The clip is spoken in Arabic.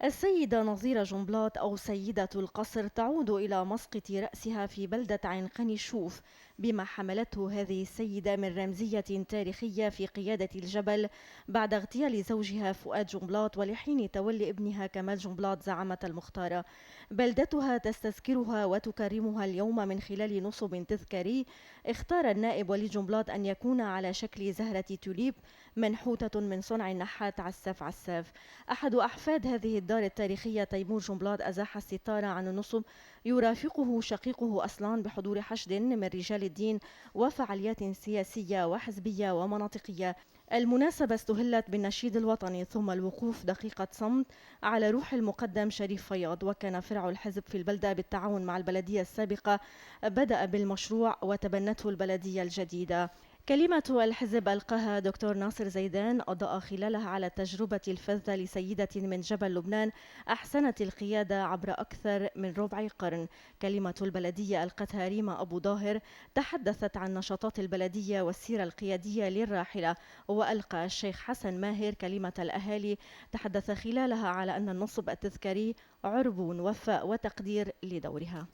السيدة نظيرة جنبلاط أو سيدة القصر تعود إلى مسقط رأسها في بلدة عين قني الشوف بما حملته هذه السيدة من رمزية تاريخية في قيادة الجبل بعد اغتيال زوجها فؤاد جنبلاط ولحين تولي ابنها كمال جنبلاط زعامة المختارة. بلدتها تستذكرها وتكرمها اليوم من خلال نصب تذكاري اختار النائب وليد جنبلاط أن يكون على شكل زهرة توليب منحوتة من صنع النحات عساف عساف. أحد أحفاد هذه الدار التاريخية تيمور جنبلاط أزاح الستار عن النصب يرافقه شقيقه أصلان بحضور حشد من رجال الدين وفعاليات سياسية وحزبية ومناطقية. المناسبة استهلت بالنشيد الوطني ثم الوقوف دقيقة صمت على روح المقدم شريف فياض. وكان فرع الحزب في البلدة بالتعاون مع البلدية السابقة بدأ بالمشروع وتبنته البلدية الجديدة. كلمة الحزب ألقاها دكتور ناصر زيدان أضاء خلالها على التجربة الفذة لسيدة من جبل لبنان أحسنت القيادة عبر أكثر من ربع قرن. كلمة البلدية ألقتها ريما أبو ظاهر تحدثت عن نشاطات البلدية والسيرة القيادية للراحلة. وألقى الشيخ حسن ماهر كلمة الأهالي تحدث خلالها على أن النصب التذكاري عرب وفاء وتقدير لدورها.